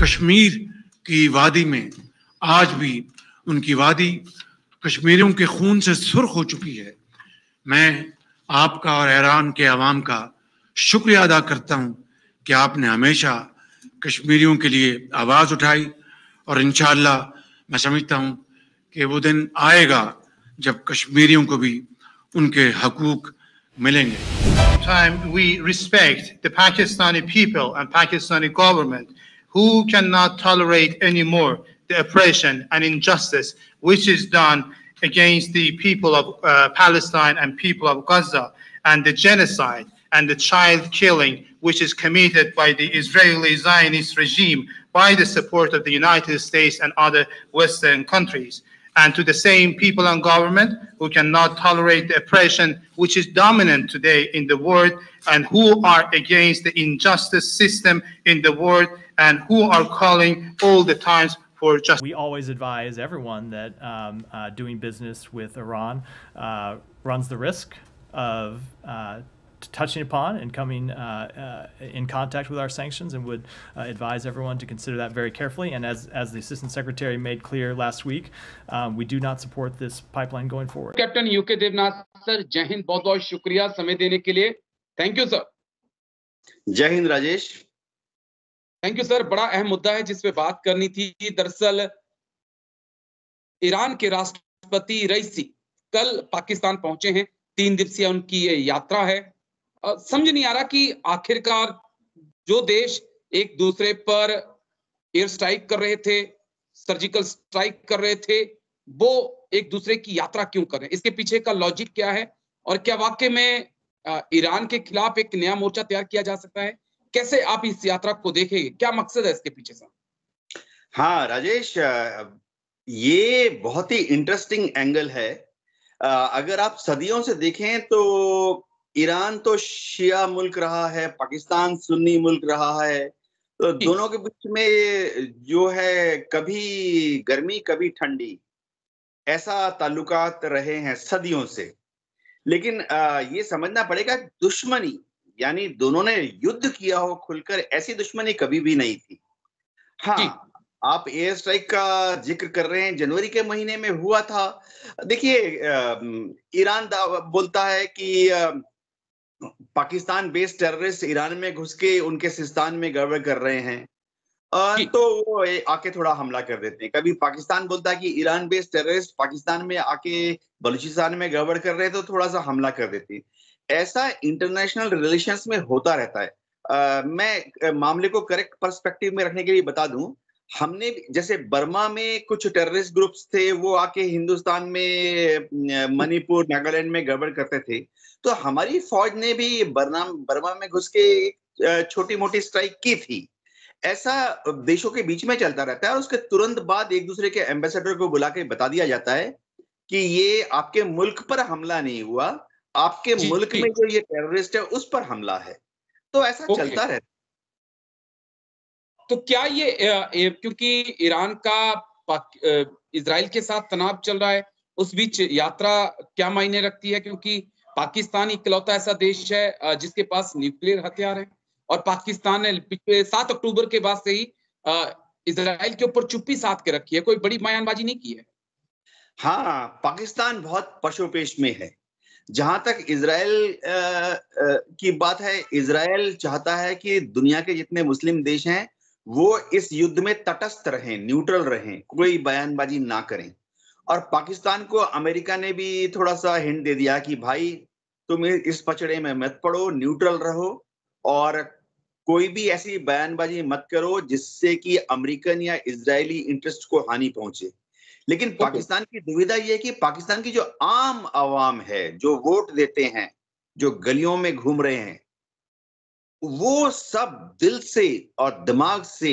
कश्मीर की वादी में आज भी उनकी वादी कश्मीरियों के खून से सुर्ख हो चुकी है। मैं आपका और ईरान के अवाम का शुक्रिया अदा करता हूं कि आपने हमेशा कश्मीरियों के लिए आवाज़ उठाई और इंशाअल्लाह मैं समझता हूं कि वो दिन आएगा जब कश्मीरियों को भी उनके हकूक मिलेंगे। Time we respect the Pakistani people and Pakistani government who cannot tolerate anymore the oppression and injustice which is done against the people of Palestine and people of Gaza, and the genocide and the child killing which is committed by the Israeli Zionist regime by the support of the United States and other Western countries. And to the same people and government who cannot tolerate the oppression which is dominant today in the world, and who are against the injustice system in the world, and who are calling all the times for justice. We always advise everyone that doing business with Iran runs the risk of touching upon and coming in contact with our sanctions, and would advise everyone to consider that very carefully. And as the Assistant Secretary made clear last week, we do not support this pipeline going forward. Captain UK Devnath sir, Jai Hind, बहुत बहुत शुक्रिया समय देने के लिए. Thank you sir. जय Hind Rajesh. Thank you sir. बड़ा अहम मुद्दा है जिस पे बात करनी थी. दरअसल ईरान के राष्ट्रपति रईसी कल पाकिस्तान पहुंचे हैं. 3 दिवसीय उनकी ये यात्रा है. समझ नहीं आ रहा कि आखिरकार जो देश एक दूसरे पर एयर स्ट्राइक कर रहे थे, सर्जिकल स्ट्राइक कर रहे थे, वो एक दूसरे की यात्रा क्यों कर रहे हैं? इसके पीछे का लॉजिक क्या है? और क्या वाकई में ईरान के खिलाफ एक नया मोर्चा तैयार किया जा सकता है? कैसे आप इस यात्रा को देखेंगे? क्या मकसद है इसके पीछे से? हाँ राजेश, ये बहुत ही इंटरेस्टिंग एंगल है. अगर आप सदियों से देखें तो ईरान तो शिया मुल्क रहा है, पाकिस्तान सुन्नी मुल्क रहा है, तो दोनों के बीच में जो है कभी गर्मी कभी ठंडी, ऐसा ताल्लुकात रहे हैं सदियों से. लेकिन ये समझना पड़ेगा, दुश्मनी यानी दोनों ने युद्ध किया हो खुलकर, ऐसी दुश्मनी कभी भी नहीं थी. हाँ, आप एयर स्ट्राइक का जिक्र कर रहे हैं, जनवरी के महीने में हुआ था. देखिए, ईरान बोलता है कि पाकिस्तान बेस्ड टेररिस्ट ईरान में घुस के उनके सिस्तान में गड़बड़ कर रहे हैं, तो वो आके थोड़ा हमला कर देते हैं. कभी पाकिस्तान बोलता है कि ईरान बेस्ड टेररिस्ट पाकिस्तान में आके बलूचिस्तान में गड़बड़ कर रहे हैं, तो थोड़ा सा हमला कर देते हैं. ऐसा इंटरनेशनल रिलेशंस में होता रहता है. मैं मामले को करेक्ट पर्सपेक्टिव में रखने के लिए बता दूं, हमने जैसे बर्मा में कुछ टेररिस्ट ग्रुप्स थे, वो आके हिंदुस्तान में मणिपुर नागालैंड में गड़बड़ करते थे, तो हमारी फौज ने भी बर्मा में घुस के छोटी मोटी स्ट्राइक की थी. ऐसा देशों के बीच में चलता रहता है, और उसके तुरंत बाद एक दूसरे के एम्बेसडर को बुला के बता दिया जाता है कि ये आपके मुल्क पर हमला नहीं हुआ, आपके मुल्क में जो ये टेररिस्ट है उस पर हमला है. तो ऐसा चलता रहता है. तो क्या ये क्योंकि ईरान का इजराइल के साथ तनाव चल रहा है, उस बीच यात्रा क्या मायने रखती है? क्योंकि पाकिस्तान इकलौता ऐसा देश है जिसके पास न्यूक्लियर हथियार है, और पाकिस्तान ने पिछले 7 अक्टूबर के बाद से ही इजराइल के ऊपर चुप्पी साध के रखी है, कोई बड़ी बयानबाजी नहीं की है. हाँ, पाकिस्तान बहुत पशुपेश में है. जहां तक इजराइल की बात है, इजराइल चाहता है कि दुनिया के जितने मुस्लिम देश हैं वो इस युद्ध में तटस्थ रहें, न्यूट्रल रहें, कोई बयानबाजी ना करें. और पाकिस्तान को अमेरिका ने भी थोड़ा सा हिंट दे दिया कि भाई तुम इस पचड़े में मत पड़ो, न्यूट्रल रहो, और कोई भी ऐसी बयानबाजी मत करो जिससे कि अमेरिकन या इजरायली इंटरेस्ट को हानि पहुंचे. लेकिन पाकिस्तान की दुविधा यह है कि पाकिस्तान की जो आम आवाम है, जो वोट देते हैं, जो गलियों में घूम रहे हैं, वो सब दिल से और दिमाग से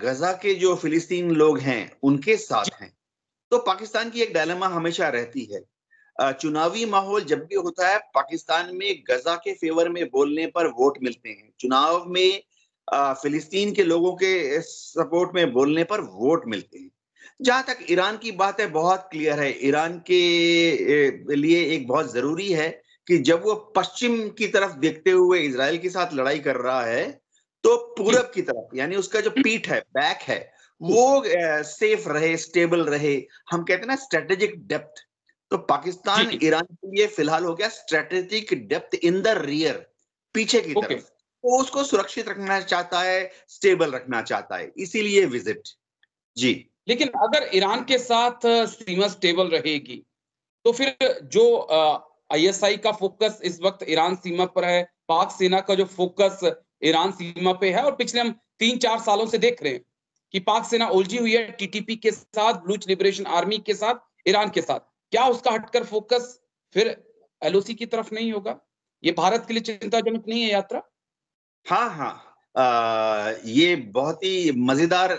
गजा के जो फिलिस्तीन लोग हैं उनके साथ हैं. तो पाकिस्तान की एक डायलेमा हमेशा रहती है. चुनावी माहौल जब भी होता है, पाकिस्तान में गजा के फेवर में बोलने पर वोट मिलते हैं, चुनाव में फिलिस्तीन के लोगों के सपोर्ट में बोलने पर वोट मिलते हैं. जहां तक ईरान की बात है, बहुत क्लियर है. ईरान के लिए एक बहुत जरूरी है कि जब वो पश्चिम की तरफ देखते हुए इजराइल के साथ लड़ाई कर रहा है, तो पूरब की तरफ, यानी उसका जो पीठ है, बैक है, वो सेफ रहे, स्टेबल रहे। हम कहते हैं ना स्ट्रेटेजिक डेप्थ, तो पाकिस्तान ईरान के लिए फिलहाल हो गया strategic depth in the rear, पीछे की तरफ। वो उसको सुरक्षित रखना चाहता है, स्टेबल रखना चाहता है, इसीलिए विजिट। जी, लेकिन अगर ईरान के साथ सीमा स्टेबल रहेगी तो फिर जो आईएसआई का फोकस इस वक्त ईरान सीमा पर है, पाक सेना का जो फोकस ईरान सीमा पे है, और पिछले हम 3-4 सालों से देख रहे हैं कि पाक सेना उलझी हुई है टीटीपी के साथ, बलूच लिबरेशन आर्मी के साथ, ईरान के साथ। क्या उसका हटकर फोकस फिर एलओसी की तरफ नहीं होगा? ये भारत के लिए चिंताजनक नहीं है यात्रा? हाँ हाँ, ये बहुत ही मजेदार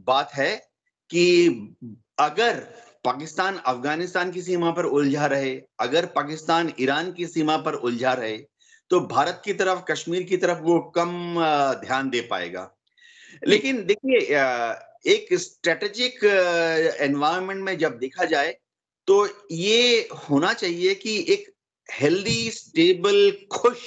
बात है कि अगर पाकिस्तान अफगानिस्तान की सीमा पर उलझा रहे, अगर पाकिस्तान ईरान की सीमा पर उलझा रहे, तो भारत की तरफ, कश्मीर की तरफ वो कम ध्यान दे पाएगा। लेकिन देखिए, एक स्ट्रेटेजिक एनवायरनमेंट में जब देखा जाए तो ये होना चाहिए कि एक हेल्दी, स्टेबल, खुश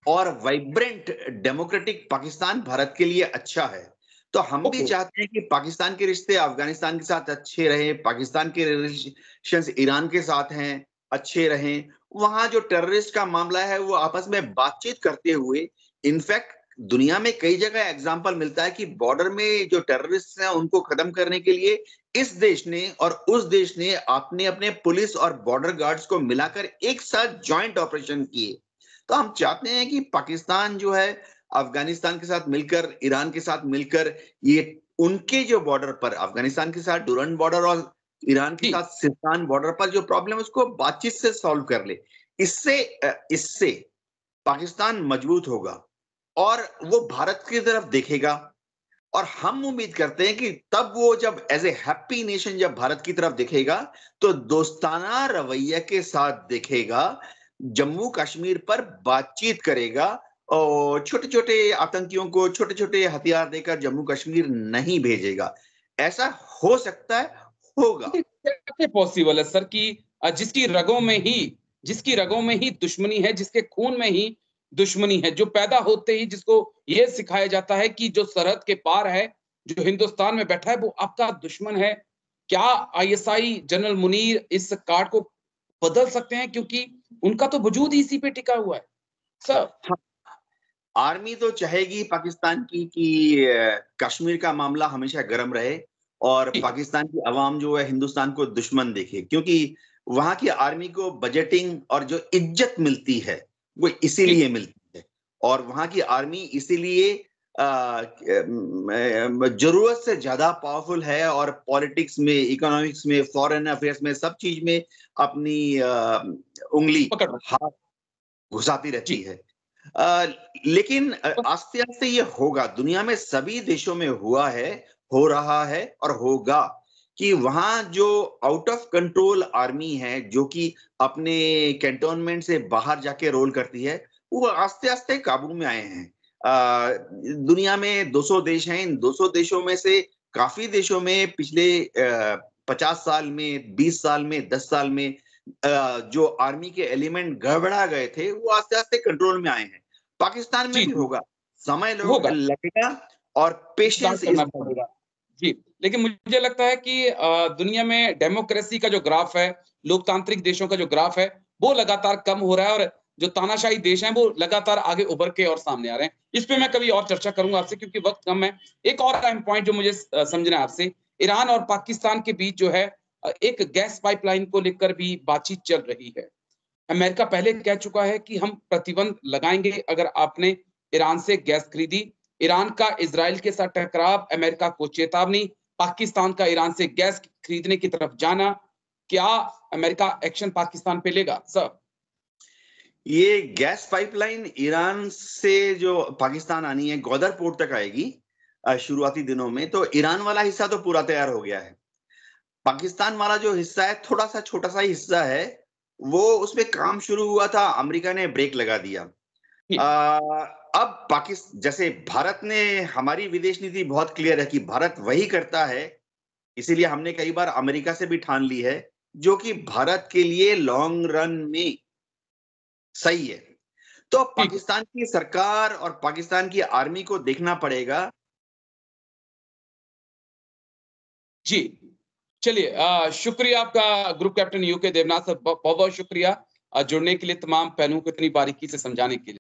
और वाइब्रेंट डेमोक्रेटिक पाकिस्तान भारत के लिए अच्छा है। तो हम भी चाहते हैं कि पाकिस्तान के रिश्ते अफगानिस्तान के साथ अच्छे रहें, पाकिस्तान के रिलेशंस ईरान के साथ हैं, अच्छे रहें। वहां जो टेररिस्ट का मामला है वो आपस में बातचीत करते हुए, इनफैक्ट दुनिया में कई जगह एग्जाम्पल मिलता है कि बॉर्डर में जो टेररिस्ट हैं उनको खत्म करने के लिए इस देश ने और उस देश ने अपने अपने पुलिस और बॉर्डर गार्ड्स को मिलाकर एक साथ जॉइंट ऑपरेशन किए। तो हम चाहते हैं कि पाकिस्तान जो है अफगानिस्तान के साथ मिलकर, ईरान के साथ मिलकर, ये उनके जो बॉर्डर पर, अफगानिस्तान के साथ डुरंड बॉर्डर और ईरान के साथ सिस्तान बॉर्डर पर जो प्रॉब्लम है उसको बातचीत से सॉल्व कर ले। इससे पाकिस्तान मजबूत होगा और वो भारत की तरफ देखेगा, और हम उम्मीद करते हैं कि तब वो जब एज ए हैप्पी नेशन जब भारत की तरफ देखेगा तो दोस्ताना रवैया के साथ देखेगा, जम्मू कश्मीर पर बातचीत करेगा और छोटे छोटे आतंकियों को छोटे छोटे हथियार देकर जम्मू कश्मीर नहीं भेजेगा। ऐसा हो सकता है, होगा। कैसे पॉसिबल है सर कि जिसकी रगों में ही दुश्मनी है, जिसके खून में ही दुश्मनी है, जो पैदा होते ही जिसको ये सिखाया जाता है कि जो सरहद के पार है, जो हिंदुस्तान में बैठा है, वो आपका दुश्मन है। क्या आईएसआई जनरल मुनीर इस कार्ड को बदल सकते हैं? क्योंकि उनका तो वजूद ही इसी पे टिका हुआ है सर। हाँ, आर्मी तो चाहेगी पाकिस्तान की कि कश्मीर का मामला हमेशा गर्म रहे और पाकिस्तान की आवाम जो है हिंदुस्तान को दुश्मन देखे, क्योंकि वहां की आर्मी को बजटिंग और जो इज्जत मिलती है वो इसीलिए मिलती है, और वहां की आर्मी इसीलिए जरूरत से ज्यादा पावरफुल है और पॉलिटिक्स में, इकोनॉमिक्स में, फॉरेन अफेयर्स में, सब चीज में अपनी उंगली, हाथ घुसाती रहती है। लेकिन आस्ते आस्ते ये होगा, दुनिया में सभी देशों में हुआ है, हो रहा है और होगा, कि वहां जो आउट ऑफ कंट्रोल आर्मी है, जो कि अपने कैंटोनमेंट से बाहर जाके रोल करती है, वो आस्ते आस्ते काबू में आए हैं। दुनिया में 200 देश हैं, इन 200 देशों में से काफी देशों में पिछले 50 साल में, 20 साल में, 10 साल में जो आर्मी के एलिमेंट गड़बड़ा गए थे वो आस्ते आस्ते कंट्रोल में आए हैं। पाकिस्तान में भी होगा, समय लगेगा और पेशेंस करना पड़ेगा जी। लेकिन मुझे लगता है कि दुनिया में डेमोक्रेसी का जो ग्राफ है, लोकतांत्रिक देशों का जो ग्राफ है, वो लगातार कम हो रहा है, और जो तानाशाही देश हैं वो लगातार आगे उभर के और सामने आ रहे हैं। इस पे मैं कभी और चर्चा करूंगा आपसे क्योंकि वक्त कम है। एक और अहम पॉइंट जो मुझे समझना है आपसे, ईरान और पाकिस्तान के बीच जो है एक गैस पाइपलाइन को लेकर भी बातचीत चल रही है। अमेरिका पहले कह चुका है कि हम प्रतिबंध लगाएंगे अगर आपने ईरान से गैस खरीदी। ईरान का इजराइल के साथ टकराव, अमेरिका को चेतावनी, पाकिस्तान का ईरान से गैस खरीदने की तरफ जाना, क्या अमेरिका एक्शन पाकिस्तान पे लेगा सर? ये गैस पाइपलाइन ईरान से जो पाकिस्तान आनी है, ग्वादर पोर्ट तक आएगी शुरुआती दिनों में, तो ईरान वाला हिस्सा तो पूरा तैयार हो गया है। पाकिस्तान वाला जो हिस्सा है, थोड़ा सा छोटा सा हिस्सा है, वो उसमें काम शुरू हुआ था, अमेरिका ने ब्रेक लगा दिया। अब पाकिस्तान, जैसे भारत ने, हमारी विदेश नीति बहुत क्लियर है कि भारत वही करता है, इसीलिए हमने कई बार अमेरिका से भी ठान ली है, जो कि भारत के लिए लॉन्ग रन में सही है। तो अब पाकिस्तान की सरकार और पाकिस्तान की आर्मी को देखना पड़ेगा। जी चलिए, शुक्रिया आपका group captain UK Devnath sir, बहुत बहुत शुक्रिया जुड़ने के लिए, तमाम पहलुओं को इतनी बारीकी से समझाने के लिए।